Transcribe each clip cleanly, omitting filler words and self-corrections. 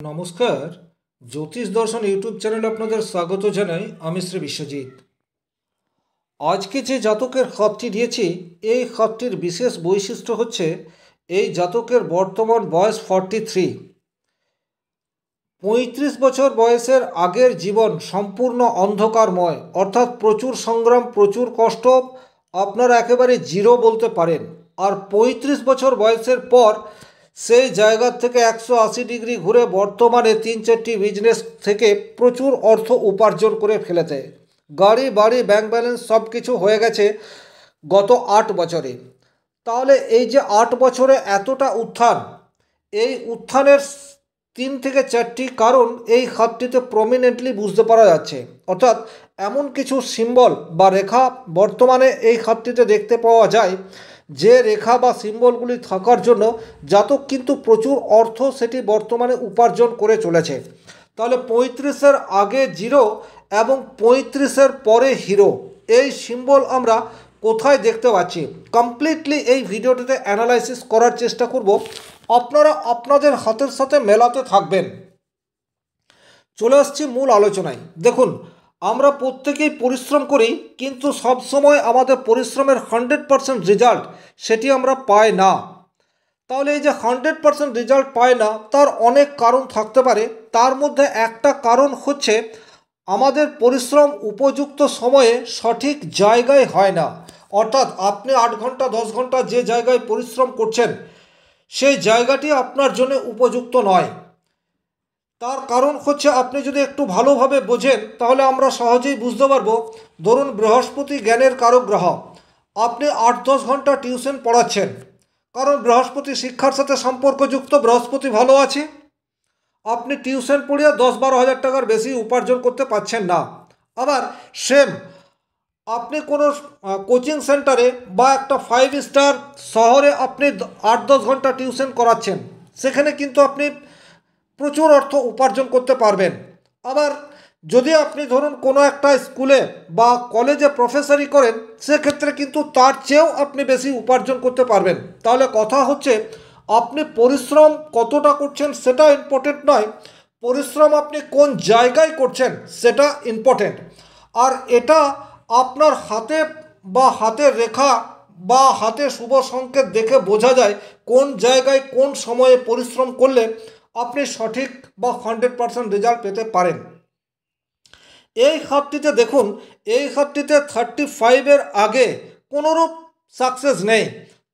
নমস্কার, জ্যোতিষ দর্শন ইউটিউব চ্যানেলে আপনাদের স্বাগত জানাই। আমি শ্রী বিশ্বজিৎ। আজকে যে জাতকের খাতটি দিয়েছি, এই খাতটির বিশেষ বৈশিষ্ট্য হচ্ছে এই জাতকের বর্তমান বয়স 43। 35 বছর বয়সের আগের জীবন সম্পূর্ণ অন্ধকারময়, অর্থাৎ প্রচুর সংগ্রাম, প্রচুর কষ্ট, আপনারা একেবারে জিরো বলতে পারেন। আর 35 বছর বয়সের পর সেই জায়গা থেকে 180 ডিগ্রি ঘুরে বর্তমানে 3-4টি বিজনেস থেকে প্রচুর অর্থ উপার্জন করে ফেলেছে। গাড়ি বাড়ি ব্যাংক ব্যালেন্স সব কিছু হয়ে গেছে গত 8 বছরে। তাহলে এই যে 8 বছরে এতটা উত্থান, এই উত্থানের 3 থেকে 4টি কারণ এই খাতটিতে প্রমিনেন্টলি বুঝতে পারা যাচ্ছে। অর্থাৎ এমন কিছু সিম্বল বা রেখা বর্তমানে এই খাতটিতে দেখতে পাওয়া যায়, যে রেখা বা সিম্বলগুলি থাকার জন্য জাতক কিন্তু প্রচুর অর্থ সেটি বর্তমানে উপার্জন করে চলেছে। তাহলে 35-এর আগে জিরো এবং 35-এর পরে হিরো, এই সিম্বল আমরা কোথায় দেখতে পাচ্ছি, কমপ্লিটলি এই ভিডিওটিতে অ্যানালাইসিস করার চেষ্টা করব। আপনারা আপনাদের হাতের সাথে মেলাতে থাকবেন। চলে আসছি মূল আলোচনায়। দেখুন, আমরা প্রত্যেকেই পরিশ্রম করি, কিন্তু সব সময় আমাদের পরিশ্রমের 100% রেজাল্ট সেটি আমরা পাই না। তাহলে এই যে 100% রেজাল্ট পায় না, তার অনেক কারণ থাকতে পারে। তার মধ্যে একটা কারণ হচ্ছে আমাদের পরিশ্রম উপযুক্ত সময়ে সঠিক জায়গায় হয় না। অর্থাৎ আপনি 8 ঘন্টা 10 ঘন্টা যে জায়গায় পরিশ্রম করছেন, সেই জায়গাটি আপনার জন্য উপযুক্ত নয়। তার কারণ হচ্ছে, আপনি যদি একটু ভালোভাবে বোঝেন তাহলে আমরা সহজেই বুঝতে পারবো। ধরুন, বৃহস্পতি জ্ঞানের কারক গ্রহ, আপনি 8-10 ঘন্টা টিউশন পড়াচ্ছেন, কারণ বৃহস্পতি শিক্ষার সাথে সম্পর্কযুক্ত, বৃহস্পতি ভালো আছে। আপনি টিউশন পড়িয়ে 10-12 হাজার টাকার বেশি উপার্জন করতে পারছেন না। আবার সেম আপনি কোনো কোচিং সেন্টারে বা একটা 5 স্টার শহরে আপনি 8-10 ঘন্টা টিউশন করাচ্ছেন, সেখানে কিন্তু আপনি প্রচুর অর্থ উপার্জন করতে পারবেন। আবার যদি আপনি ধরুন কোনো একটা স্কুলে বা কলেজে প্রফেসরি করেন, সেক্ষেত্রে কিন্তু তার চেয়েও আপনি বেশি উপার্জন করতে পারবেন। তাহলে কথা হচ্ছে, আপনি পরিশ্রম কতটা করছেন সেটা ইম্পর্টেন্ট নয়, পরিশ্রম আপনি কোন জায়গায় করছেন সেটা ইম্পর্টেন্ট। আর এটা আপনার হাতে বা হাতের রেখা বা হাতে শুভ সংকেত দেখে বোঝা যায় কোন জায়গায় কোন সময়ে পরিশ্রম করলে আপনি সঠিক বা 100% রেজাল্ট পেতে পারেন। এই খাতটিতে দেখুন, এই খাতটিতে 35-এর আগে কোনোরূপ সাকসেস নেই,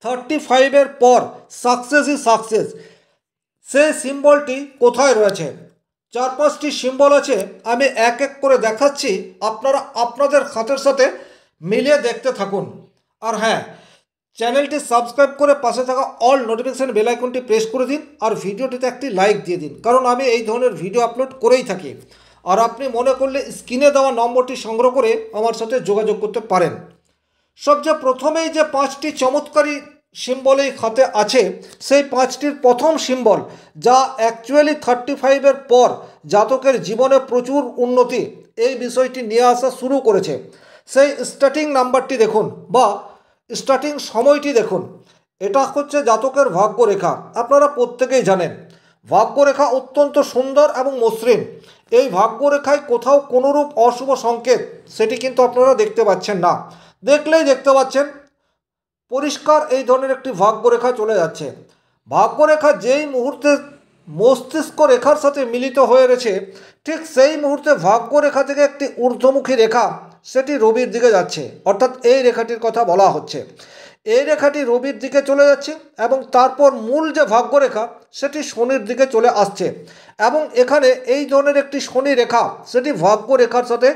35-এর পর সাকসেসই সাকসেস। সেই সিম্বলটি কোথায় রয়েছে? 4-5টি সিম্বল আছে, আমি এক এক করে দেখাচ্ছি, আপনারা আপনাদের খাতের সাথে মিলিয়ে দেখতে থাকুন। আর হ্যাঁ, চ্যানেলটি সাবস্ক্রাইব করে পাশে থাকা অল নোটিফিকেশান বেল আইকনটি প্রেস করে দিন, আর ভিডিওটিতে একটি লাইক দিয়ে দিন, কারণ আমি এই ধরনের ভিডিও আপলোড করেই থাকি। আর আপনি মনে করলে স্ক্রিনে দেওয়া নম্বরটি সংগ্রহ করে আমার সাথে যোগাযোগ করতে পারেন। সবচেয়ে প্রথমেই যে 5টি চমৎকারী সিম্বল এই খাতে আছে, সেই 5টির প্রথম সিম্বল, যা অ্যাকচুয়ালি 35-এর পর জাতকের জীবনে প্রচুর উন্নতি, এই বিষয়টি নিয়ে আসা শুরু করেছে। সেই স্টার্টিং নাম্বারটি দেখুন বা স্টার্টিং সময়টি দেখুন, এটা হচ্ছে জাতকের ভাগ্যরেখা। আপনারা প্রত্যেকেই জানেন ভাগ্যরেখা অত্যন্ত সুন্দর এবং মসৃণ। এই ভাগ্যরেখায় কোথাও কোনোরূপ অশুভ সংকেত সেটি কিন্তু আপনারা দেখতে পাচ্ছেন না। দেখলেই দেখতে পাচ্ছেন পরিষ্কার এই ধরনের একটি ভাগ্যরেখা চলে যাচ্ছে। ভাগ্যরেখা যেই মুহূর্তে মস্তিষ্ক রেখার সাথে মিলিত হয়ে রয়েছে, ঠিক সেই মুহূর্তে ভাগ্যরেখা থেকে একটি ঊর্ধ্বমুখী রেখা সেটি রবির দিকে যাচ্ছে। অর্থাৎ এই রেখাটির কথা বলা হচ্ছে। এই রেখাটি রবির দিকে চলে যাচ্ছে এবং তারপর মূল যে ভাগ্যরেখা সেটি শনির দিকে চলে আসছে, এবং এখানে এই ধরনের একটি শনি রেখা সেটি ভাগ্যরেখার সাথে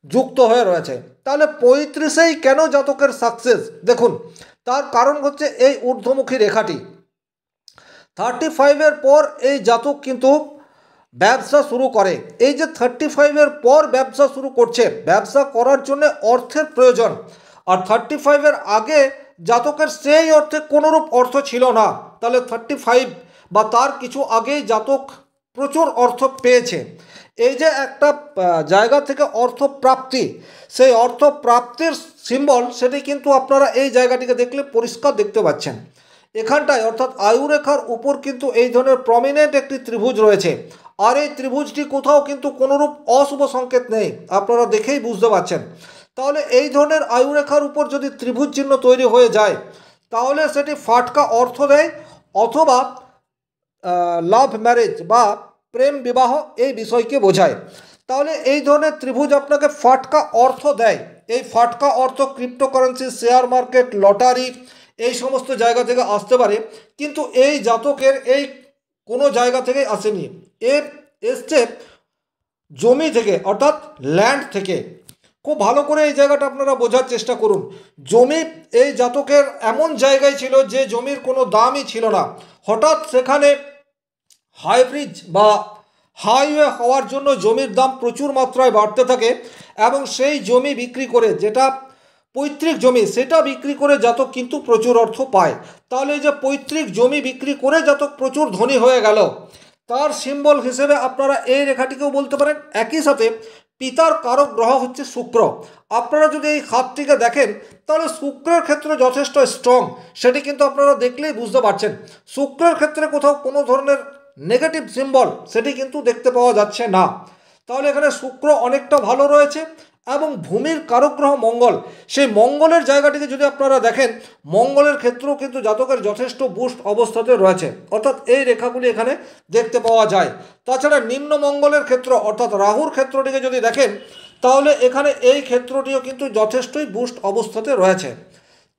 যুক্ত হয়ে রয়েছে। তাহলে 35-এই কেন জাতকের সাকসেস? দেখুন, তার কারণ হচ্ছে এই ঊর্ধ্বমুখী রেখাটি। 35-এর পর এই জাতক কিন্তু ব্যবসা শুরু করে। এই যে 35-এর পর ব্যবসা শুরু করছে, ব্যবসা করার জন্য অর্থের প্রয়োজন। আর 35-এর আগে জাতকের সেই অর্থে কোনোরূপ অর্থ ছিল না। তাহলে 35 বা তার কিছু আগেই জাতক প্রচুর অর্থ পেয়েছে। এই যে একটা জায়গা থেকে অর্থ প্রাপ্তি, সেই অর্থ প্রাপ্তির সিম্বল সেটি কিন্তু আপনারা এই জায়গাটিকে দেখলে পরিষ্কার দেখতে পাচ্ছেন। এখানটায় অর্থাৎ আয়ুরেখার উপর কিন্তু এই ধরনের প্রমিনেন্ট একটি ত্রিভুজ রয়েছে। আর এই ত্রিভুজটি কোথাও কিন্তু কোনোরূপ অশুভ সংকেত নেই, আপনারা দেখেই বুঝতে পারছেন। তাহলে এই ধরনের আয়ুরেখার উপর যদি ত্রিভুজ চিহ্ন তৈরি হয়ে যায় তাহলে সেটি ফাটকা অর্থ দেয়, অথবা লাভ ম্যারেজ বা প্রেম বিবাহ এই বিষয়কে বোঝায়। তাহলে এই ধরনের ত্রিভুজ আপনাকে ফাটকা অর্থ দেয়। এই ফাটকা অর্থ ক্রিপ্টোকারেন্সি, শেয়ার মার্কেট, লটারি এই সমস্ত জায়গা থেকে আসতে পারে, কিন্তু এই জাতকের এই কোনো জায়গা থেকে আসেনি, এর এসছে জমি থেকে, অর্থাৎ ল্যান্ড থেকে। খুব ভালো করে এই জায়গাটা আপনারা বোঝার চেষ্টা করুন। জমি এই জাতকের এমন জায়গায় ছিল যে জমির কোনো দামই ছিল না, হঠাৎ সেখানে হাইব্রিজ বা হাইওয়ে হওয়ার জন্য জমির দাম প্রচুর মাত্রায় বাড়তে থাকে, এবং সেই জমি বিক্রি করে, যেটা পৈতৃক জমি, সেটা বিক্রি করে জাতক কিন্তু প্রচুর অর্থ পায়। তাহলে এই যে পৈতৃক জমি বিক্রি করে জাতক প্রচুর ধনী হয়ে গেল, তার সিম্বল হিসেবে আপনারা এই রেখাটিকেও বলতে পারেন। একই সাথে পিতার কারক গ্রহ হচ্ছে শুক্র। আপনারা যদি এই হাতটিকে দেখেন তাহলে শুক্রের ক্ষেত্রে যথেষ্ট স্ট্রং, সেটি কিন্তু আপনারা দেখলেই বুঝতে পারছেন। শুক্রের ক্ষেত্রে কোথাও কোনো ধরনের নেগেটিভ সিম্বল সেটি কিন্তু দেখতে পাওয়া যাচ্ছে না। তাহলে এখানে শুক্র অনেকটা ভালো রয়েছে, এবং ভূমির কারক গ্রহ মঙ্গল, সেই মঙ্গলের জায়গাটিকে যদি আপনারা দেখেন, মঙ্গলের ক্ষেত্রেও কিন্তু জাতকের যথেষ্ট বুস্ট অবস্থাতে রয়েছে, অর্থাৎ এই রেখাগুলি এখানে দেখতে পাওয়া যায়। তাছাড়া নিম্ন মঙ্গলের ক্ষেত্র অর্থাৎ রাহুর ক্ষেত্রটিকে যদি দেখেন তাহলে এখানে এই ক্ষেত্রটিও কিন্তু যথেষ্টই বুস্ট অবস্থাতে রয়েছে।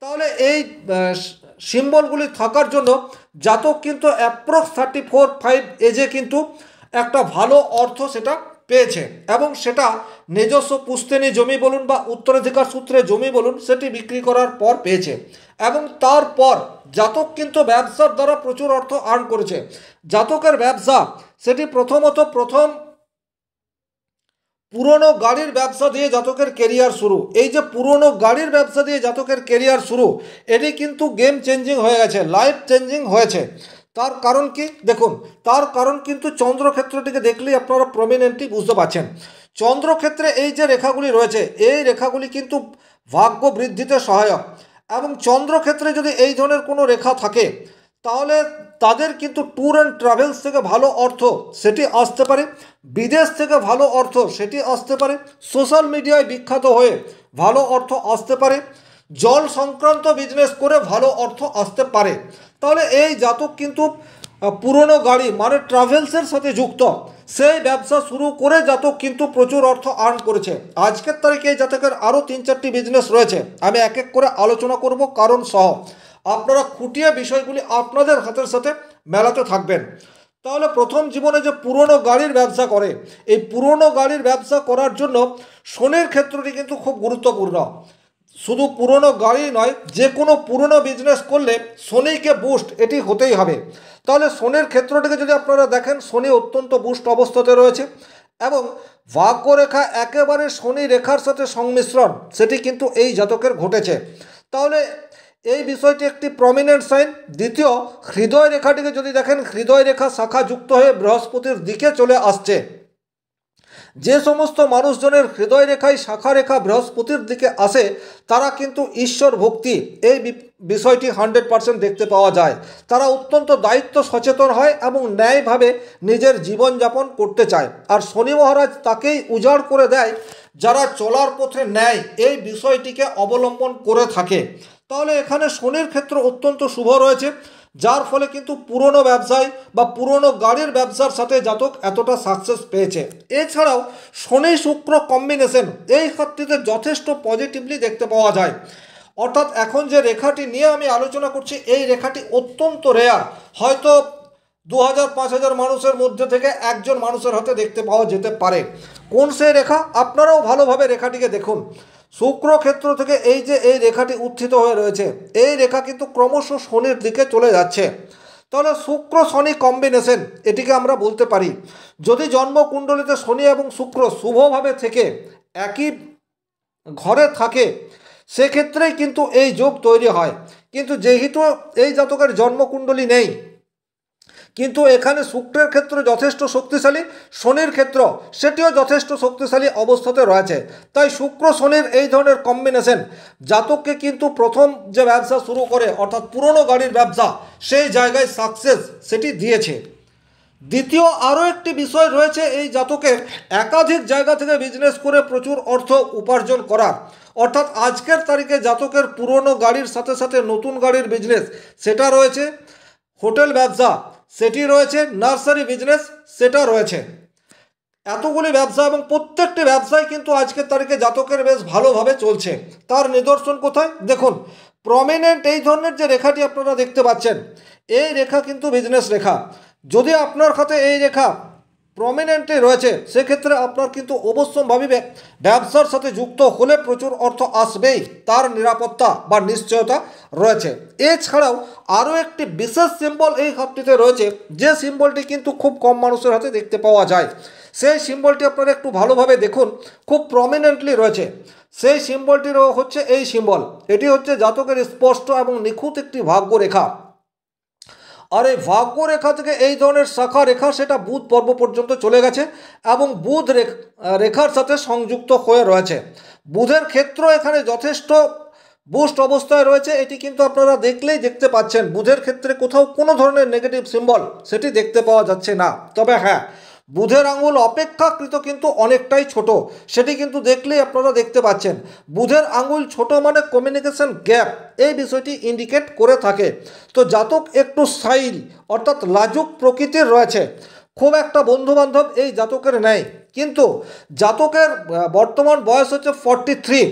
তাহলে এই সিম্বলগুলি থাকার জন্য জাতক কিন্তু অ্যাপ্রক্স 34-35 এজে কিন্তু একটা ভালো অর্থ সেটা পেয়েছে, এবং সেটা নিজস্ব পুস্তেনি জমি বলুন বা উত্তরাধিকার সূত্রে জমি বলুন, সেটি বিক্রি করার পর পেয়েছে। এবং তারপর জাতক কিন্তু ব্যবসার দ্বারা প্রচুর অর্থ আর্ন করেছে। জাতকের ব্যবসা সেটি প্রথম পুরনো গাড়ির ব্যবসা দিয়ে জাতকের কেরিয়ার শুরু। এই যে পুরনো গাড়ির ব্যবসা দিয়ে জাতকের কেরিয়ার শুরু, এটি কিন্তু গেম চেঞ্জিং হয়ে গেছে, লাইফ চেঞ্জিং হয়েছে। তার কারণ কি দেখুন, তার কারণ কিন্তু চন্দ্রক্ষেত্রটিকে দেখলেই আপনারা প্রমিনেন্টলি বুঝতে পারছেন। চন্দ্রক্ষেত্রে এই যে রেখাগুলি রয়েছে, এই রেখাগুলি কিন্তু ভাগ্য বৃদ্ধিতে সহায়ক, এবং চন্দ্রক্ষেত্রে যদি এই ধরনের কোনো রেখা থাকে তাহলে তাদের কিন্তু ট্যুর অ্যান্ড ট্রাভেলস থেকে ভালো অর্থ সেটি আসতে পারে, বিদেশ থেকে ভালো অর্থ সেটি আসতে পারে, সোশ্যাল মিডিয়ায় বিখ্যাত হয়ে ভালো অর্থ আসতে পারে, জল সংক্রান্ত বিজনেস করে ভালো অর্থ আসতে পারে। তাহলে এই জাতক কিন্তু পুরনো গাড়ি মানে ট্রাভেলসের সাথে যুক্ত, সেই ব্যবসা শুরু করে জাতক কিন্তু প্রচুর অর্থ আর্ন করেছে। আজকের তারিখে এই জাতকের আরও 3-4টি বিজনেস রয়েছে, আমি এক এক করে আলোচনা করব কারণ সহ, আপনারা খুঁটিয়ে বিষয়গুলি আপনাদের হাতের সাথে মেলাতে থাকবেন। তাহলে প্রথম জীবনে যে পুরনো গাড়ির ব্যবসা করে, এই পুরনো গাড়ির ব্যবসা করার জন্য শনির ক্ষেত্রটি কিন্তু খুব গুরুত্বপূর্ণ। শুধু পুরনো গাড়ি নয়, যে কোনো পুরনো বিজনেস করলে শনিকে বুস্ট এটি হতেই হবে। তাহলে শনির ক্ষেত্রটিকে যদি আপনারা দেখেন, শনি অত্যন্ত বুস্ট অবস্থাতে রয়েছে, এবং ভাগ্যরেখা একেবারে শনি রেখার সাথে সংমিশ্রণ সেটি কিন্তু এই জাতকের ঘটেছে। তাহলে এই বিষয়টি একটি প্রমিনেন্ট সাইন। দ্বিতীয়, হৃদয় রেখাটিকে যদি দেখেন, হৃদয় রেখা শাখা যুক্ত হয়ে বৃহস্পতির দিকে চলে আসছে। যে সমস্ত মানুষজনের হৃদয় রেখায় শাখা রেখা বৃহস্পতির দিকে আসে তারা কিন্তু ঈশ্বর ভক্তি এই বিষয়টি 100% দেখতে পাওয়া যায়। তারা অত্যন্ত দায়িত্ব সচেতন হয় এবং ন্যায়ভাবে নিজের জীবনযাপন করতে চায়, আর শনি মহারাজ তাকেই উজাড় করে দেয় যারা চলার পথে ন্যায় এই বিষয়টিকে অবলম্বন করে থাকে। তাহলে এখানে শনির ক্ষেত্র অত্যন্ত শুভ রয়েছে, যার ফলে কিন্তু পুরনো ব্যবসায় বা পুরনো গাড়ির ব্যবসার সাথে জাতক এতটা সাকসেস পেয়েছে। এছাড়াও শনি শুক্র কম্বিনেশন এই ক্ষেত্রে যথেষ্ট পজিটিভলি দেখতে পাওয়া যায়। অর্থাৎ এখন যে রেখাটি নিয়ে আমি আলোচনা করছি, এই রেখাটি অত্যন্ত রেয়ার, হয়তো 2000-5000 মানুষের মধ্যে থেকে একজন মানুষের হাতে দেখতে পাওয়া যেতে পারে। কোন সেই রেখা? আপনারাও ভালোভাবে রেখাটিকে দেখুন। শুক্র ক্ষেত্র থেকে এই যে এই রেখাটি উত্থিত হয়ে রয়েছে, এই রেখা কিন্তু ক্রমশ শনির দিকে চলে যাচ্ছে। তাহলে শুক্র শনি কম্বিনেশন এটিকে আমরা বলতে পারি। যদি জন্মকুণ্ডলিতে শনি এবং শুক্র শুভভাবে থেকে একই ঘরে থাকে সেক্ষেত্রেই কিন্তু এই যোগ তৈরি হয়। কিন্তু যেহেতু এই জাতকের জন্মকুণ্ডলী নেই, কিন্তু এখানে শুক্রের ক্ষেত্র যথেষ্ট শক্তিশালী, শনির ক্ষেত্র সেটিও যথেষ্ট শক্তিশালী অবস্থাতে রয়েছে। তাই শুক্র শনির এই ধরনের কম্বিনেশন জাতককে কিন্তু প্রথম যে ব্যবসা শুরু করে অর্থাৎ পুরনো গাড়ির ব্যবসা সেই জায়গায় সাকসেস সেটি দিয়েছে। দ্বিতীয় আরও একটি বিষয় রয়েছে এই জাতকের একাধিক জায়গা থেকে বিজনেস করে প্রচুর অর্থ উপার্জন করার, অর্থাৎ আজকের তারিখে জাতকের পুরনো গাড়ির সাথে সাথে নতুন গাড়ির বিজনেস সেটা রয়েছে, হোটেল ব্যবসা সেটি রয়েছে, নার্সারি বিজনেস সেটা রয়েছে। এতগুলি ব্যবসা এবং প্রত্যেকটি ব্যবসায় কিন্তু আজকের তারিখে জাতকের বেশ ভালোভাবে চলছে। তার নিদর্শন কোথায় দেখুন, প্রমিনেন্ট এই ধরনের যে রেখাটি আপনারা দেখতে পাচ্ছেন, এই রেখা কিন্তু বিজনেস রেখা। যদি আপনার খাতে এই রেখা প্রমিনেন্টে রয়েছে সেক্ষেত্রে আপনার কিন্তু অবশ্যম্ভাবী ব্যবসার সাথে যুক্ত হলে প্রচুর অর্থ আসবেই, তার নিরাপত্তা বা নিশ্চয়তা রয়েছে। এছাড়াও আরও একটি বিশেষ সিম্বল এই হাতটিতে রয়েছে, যে সিম্বলটি কিন্তু খুব কম মানুষের হাতে দেখতে পাওয়া যায়। সেই সিম্বলটি আপনারা একটু ভালোভাবে দেখুন, খুব প্রমিনেন্টলি রয়েছে। সেই সিম্বলটির হচ্ছে এই সিম্বল, এটি হচ্ছে জাতকের স্পষ্ট এবং নিখুঁত একটি ভাগ্যরেখা। আর এই ভাগ্যরেখা থেকে এই ধরনের শাখা রেখা সেটা বুধ পর্ব পর্যন্ত চলে গেছে এবং বুধ রেখার সাথে সংযুক্ত হয়ে রয়েছে। বুধের ক্ষেত্র এখানে যথেষ্ট বুস্ট অবস্থায় রয়েছে, এটি কিন্তু আপনারা দেখলেই দেখতে পাচ্ছেন। বুধের ক্ষেত্রে কোথাও কোনো ধরনের নেগেটিভ সিম্বল সেটি দেখতে পাওয়া যাচ্ছে না। তবে হ্যাঁ, বুধের আঙুল অপেক্ষাকৃত কিন্তু অনেকটাই ছোট, সেটি কিন্তু দেখলেই আপনারা দেখতে পাচ্ছেন। বুধের আঙুল ছোট মানে কমিউনিকেশন গ্যাপ, এই বিষয়টি ইন্ডিকেট করে থাকে। তো জাতক একটু সাইল অর্থাৎ লাজুক প্রকৃতির রয়েছে, খুব একটা বন্ধুবান্ধব এই জাতকের নেই। কিন্তু জাতকের বর্তমান বয়স হচ্ছে 43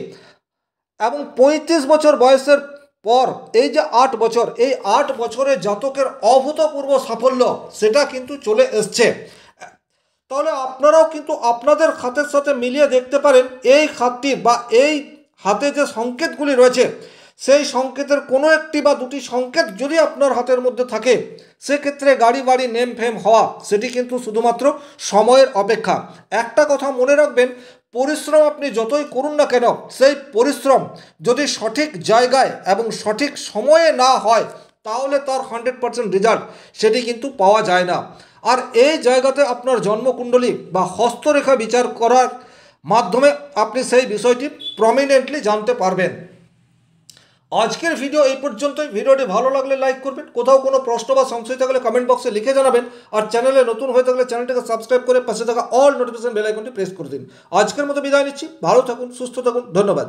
এবং 35 বছর বয়সের পর এই যে 8 বছর, এই 8 বছরে জাতকের অভূতপূর্ব সাফল্য সেটা কিন্তু চলে এসছে। তাহলে আপনারাও কিন্তু আপনাদের খাতের সাথে মিলিয়ে দেখতে পারেন এই খাতটির বা এই হাতে যে সংকেতগুলি রয়েছে সেই সংকেতের কোনো একটি বা দুটি সংকেত যদি আপনার হাতের মধ্যে থাকে সেক্ষেত্রে গাড়ি বাড়ি নেম ফেম হওয়া সেটি কিন্তু শুধুমাত্র সময়ের অপেক্ষা। একটা কথা মনে রাখবেন, পরিশ্রম আপনি যতই করুন না কেন, সেই পরিশ্রম যদি সঠিক জায়গায় এবং সঠিক সময়ে না হয় তাহলে তার 100% রেজাল্ট সেটি কিন্তু পাওয়া যায় না। আর এই জায়গাতে আপনার জন্মকুণ্ডলী বা হস্তরেখা বিচার করার মাধ্যমে আপনি সেই বিষয়টি প্রমিনেন্টলি জানতে পারবেন। আজকের ভিডিও এই পর্যন্তই। ভিডিওটি ভালো লাগলে লাইক করবেন, কোথাও কোনো প্রশ্ন বা সংশয় থাকলে কমেন্ট বক্সে লিখে জানাবেন, আর চ্যানেলে নতুন হয়ে থাকলে চ্যানেলটিকে সাবস্ক্রাইব করে পাশে থাকা অল নোটিফিকেশন বেল আইকনটি প্রেস করে দিন। আজকের মতো বিদায় নিচ্ছি, ভালো থাকুন, সুস্থ থাকুন, ধন্যবাদ।